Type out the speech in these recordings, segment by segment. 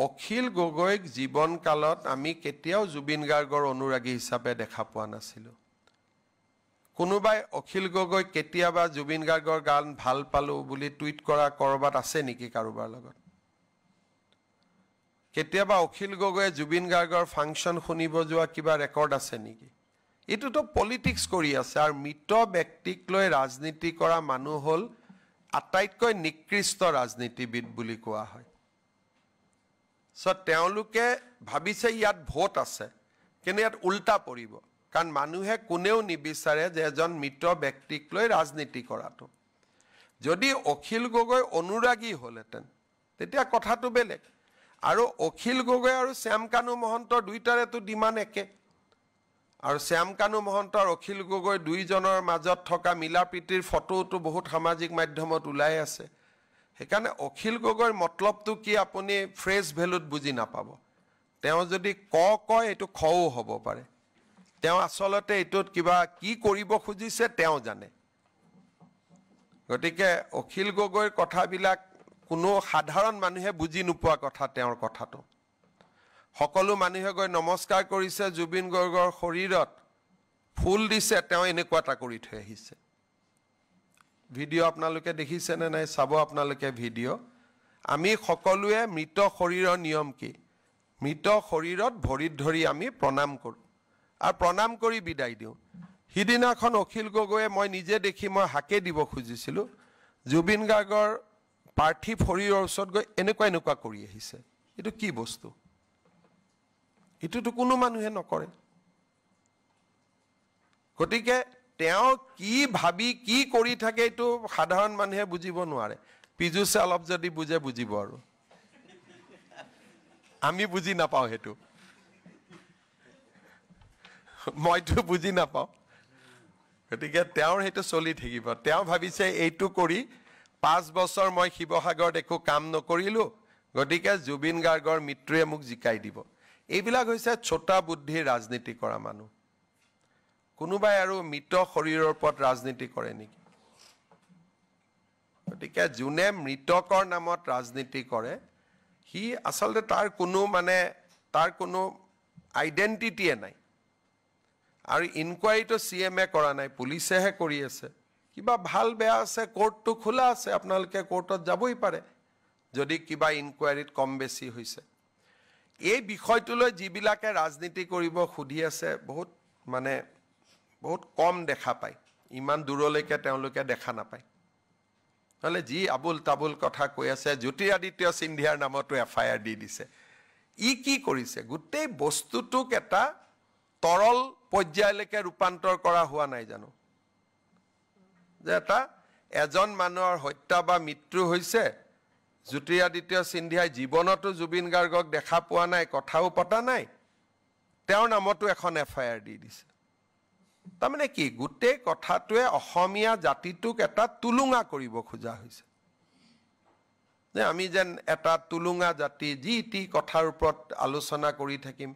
অখিল গগৈক জীৱন কালত আমি কেতিয়াও জুবিন গাৰ্গৰ অনুৰাগী হিচাপে দেখা পোৱা নাছিলোঁ কোনোবাই অখিল গগৈ কেতিয়াবা জুবিন গাৰ্গৰ গান ভাল পালো বুলি টুইট কৰা কৰবাত আছে নেকি কাৰোবাৰ লগত কেতিয়াবা অখিল গগৈয়ে জুবিন গাৰ্গৰ ফাংচন শুনিব যোৱা কিবা ৰেকৰ্ড আছে নেকি এটোতো পলিটিক্স কৰি আছে আৰু মৃত ব্যক্তিক লৈ ৰাজনীতি কৰা মানুহ হল আটাইতকৈ নিকৃষ্ট ৰাজনীতিবিদ বুলি কোৱা হয় সো তেওঁলোকে ভাবিছে ইয়াত ভোট আছে কিন্তু ইয়াত উল্টা পৰিব কাৰণ মানুহে কোনেও নিবিচাৰে যে এজন মৃত ব্যক্তিক লৈ ৰাজনীতি কৰাটো যদি অখিল গগৈ অনুৰাগী হলহেঁতেন তেতিয়া কথাটো বেলেগ আৰু অখিল গগৈ আৰু শ্যাম কানু মহন্তৰ দুইটাৰেতো ডিমাণ্ড একে আৰু শ্যাম কানু মহন্ত আৰু অখিল গগৈ দুইজনৰ মাজত থকা মিলাপ্ৰীতিৰ ফটোটো বহুত সামাজিক মাধ্যমত ওলাই আছে সেইকাৰণে অখিল গগৈৰ মতলবটো কি আপুনি ফ্ৰেজ ভেলুত বুজি নাপাব তেওঁ যদি কয় এইটো খও হ'ব পাৰে তেওঁ আসলতে এটোত কিবা কি কৰিব খুজিছে তেওঁ জানে গতিকে অখিল গগৈৰ কথাবিলাক কোনো সাধাৰণ মানুহে বুজি নোপোৱা কথা তেওঁৰ কথাটো সকলো মানুহে গৈ নমস্কাৰ কৰিছে জুবিন গাৰ্গৰ শৰীৰত ফুল দিছে তেওঁ এনেকুৱা এটা কৰি থৈ আহিছে ভিডিও আপোনালোকে দেখিছে নে নাই চাব আপোনালোকে ভিডিও আমি সকলোৱে মৃত শৰীৰৰ নিয়ম কি মৃত শৰীৰত ভৰিত ধৰি আমি প্ৰণাম কৰো আৰু প্ৰণাম কৰি বিদায় দিওঁ হিদিনাখন অখিল গগৈয়ে মই নিজে দেখি মই হাকে দিব খুজিছিলো জুবিন গাৰ্গৰ পাৰ্থিৱ শৰীৰৰ ওচৰত গৈ এনেকুৱা কৰি আহিছে এটো কি বস্তু এটোতো কোনো মানুহে নকৰে গতিকে তেওঁ কি ভাবি কি কৰি থাকে এটো সাধাৰণ মানুহে বুজিব নোৱাৰে পিজুছে অলপ যদি বুজিব আৰু আমি বুজি নাপাও হেতু মইতো বুজি নাপাও গতিকে তেওঁৰ হেতু চলি থাকিব তেওঁ ভাবিছে এইটো কৰি 5 বছৰ মই শিৱসাগৰত একো কাম নকৰিলো গতিকে জুবিন গাৰ্গৰ মিত্ৰয়ে মোক জিকাই দিব এইবিলাক হৈছে ছোটা বুদ্ধিৰ ৰাজনীতি কৰা মানুহ কোনোবাই আৰু মৃত শৰীৰৰ ওপৰত ৰাজনীতি কৰে নেকি গতিকে জুনে মৃতকৰ নামত ৰাজনীতি কৰে হি আসলতে তাৰ কোনো আইডেন্টিটিয়ে নাই আৰু ইনকুৱাৰীটো সিএমএ কৰা নাই পুলিচেহে কৰি আছে কিবা ভাল বেয়া আছে কোৰ্টটো খোলা আছে আপোনালোকে কোৰ্টত যাবই পাৰে যদি কিবা ইনকুৱাৰীত কম বেছি হৈছে এই বিষয়টোলৈ যিবিলাকে ৰাজনীতি কৰিব খুদি আছে বহুত কম দেখা পায় ইমান দূৰলৈকে তেওঁলোকে দেখা নাপায় হলে যি আবুল তাবুল কথা কৈ আছে জ্যোতিৰাদিত্য সিন্ধিয়াৰ নামতো এফআইআৰ দি দিছে ই কি কৰিছে গোটেই বস্তুটোক এটা তৰল পৰ্যায়লৈকে ৰূপান্তৰ কৰা হোৱা নাই জানো যে এটা এজন মানুহৰ হত্যা বা মৃত্যু হৈছে জ্যোতিৰাদিত্য সিন্ধিয়াই জীৱনতো জুবিন গাৰ্গক দেখা পোৱা নাই কথাও পতা নাই তেওঁৰ নামতো এখন এফআইআৰ দি দিছে তাৰমানে কি গোটেই কথাটোৱে অসমীয়া জাতিটোক এটা তুলুঙা কৰিব খোজা হৈছে যে আমি যেন এটা তুলুঙা জাতি যি কথাৰ ওপৰত আলোচনা কৰি থাকিম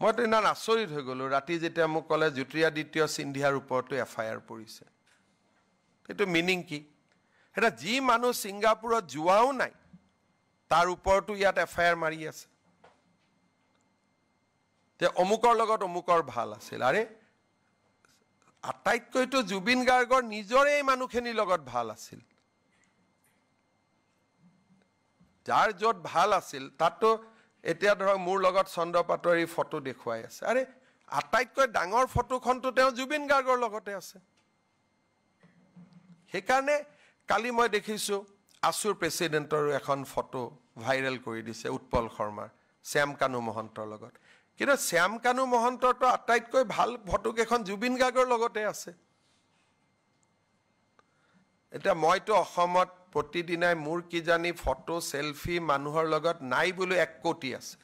মইতো ইমান আচৰিত হৈ গলো ৰাতি যেতিয়া মোক ক'লে জ্যোতিৰাদিত্য সিন্ধিয়াৰ ওপৰতো এফআইআৰ পৰিছে এইটো মিনিং কি এটা যি মানুহ সিংগাপুৰত যোৱাও নাই তাৰ ওপৰতো ইয়াত এফআইআৰ মাৰি আছে তে অমুকৰ লগত অমুকৰ ভাল আছিল আৰে আটাইতকৈতো জুবিন গাৰ্গৰ নিজৰে মানুহখিনিৰ লগত ভাল আছিল যাৰ যত ভাল আছিল তাতো এতিয়া ধৰক মোৰ লগত চন্দ্ৰ পাটোৱাৰী ফটো দেখুৱাই আছে আৰে আটাইতকৈ ডাঙৰ ফটোখনটো তেওঁ জুবিন গাৰ্গৰ লগতে আছে সেইকাৰণে কালি মই দেখিছো আসুৰ প্ৰেসিডেন্টৰ এখন ফটো ভাইৰেল কৰি দিছে উৎপল শৰ্মাৰ শ্যাম কানু মহন্তৰ লগত কিন্তু শ্যাম কানু মহন্তৰটো আটাইতকৈ ভাল ফটো কেখন জুবিন গাৰ্গৰ লগতে আছে এটা মইতো অসমত প্ৰতিদিনাই মোৰ কি জানি ফটো সেলফি মানুহৰ লগত নাই বুলি 1 কোটি আছে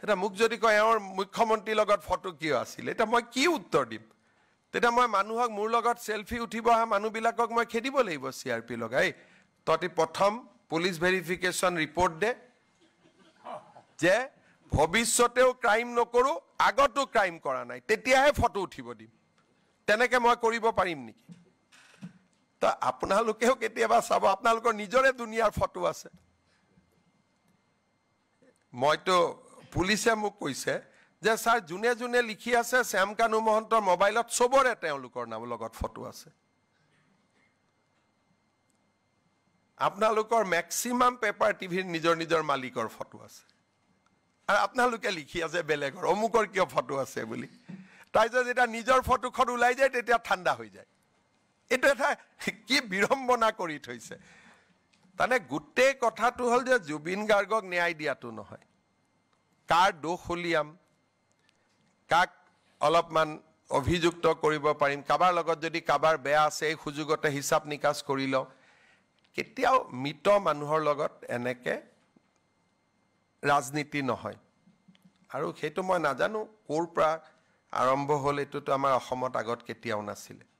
এটা মোক যদি কয় এওঁৰ মুখ্যমন্ত্ৰীৰ লগত ফটো কিয় আছিল এটা মই কি উত্তৰ দিম তেতিয়া মই মানুহক মোৰ লগত সেলফি উঠিব আহা মানুহবিলাকক মই খেদিব লাগিব সিআৰপি লগাই ততি প্ৰথম পুলিচ ভেৰিফিকেশন ৰিপৰ্ট দে যে ভৱিষ্যতেও ক্ৰাইম নকৰো আগতো ক্ৰাইম কৰা নাই তেতিয়াহে ফটো উঠিব দিম তেনেকে মই কৰিব পাৰিম নেকি তা আপোনালোকেও কেতিয়াবা চাব আপোনালোকৰ নিজৰে দুনিয়াৰ ফটো আছে মইতো পুলিচে মোক কৈছে যে ছাৰ যোনে যোনে লিখি আছে শ্যাম কানু মহন্তৰ মোবাইলত চবৰে তেওঁলোকৰ নাম লগত ফটো আছে আপোনালোকৰ ম্যাক্সিমাম পেপাৰ টিভিৰ নিজৰ নিজৰ মালিকৰ ফটো আছে আৰু আপোনালোকে লিখি আছে বেলেগৰ অমুকৰ কিয় ফটো আছে বুলি তাৰপিছত যেতিয়া নিজৰ ফটোখন ওলাই যায় তেতিয়া ঠাণ্ডা হৈ যায় এইটো এটা কি বিড়ম্বনা কৰি থৈছে তানে গোটেই কথাটো হ'ল যে জুবিন গাৰ্গক ন্যায় দিয়াটো নহয় কাৰ দোষ উলিয়াম কাক অলপমান অভিযুক্ত কৰিব পাৰিম কাবাৰ লগত যদি কাবাৰ বেয়া আছে এই সুযোগতে হিচাপ নিকাচ কৰি লওঁ কেতিয়াও মৃত মানুহৰ লগত এনেকে ৰাজনীতি নহয় আৰু সেইটো মই নাজানো ক'ৰ পৰা আৰম্ভ হ'ল এইটোতো আমাৰ অসমত আগত কেতিয়াও নাছিলে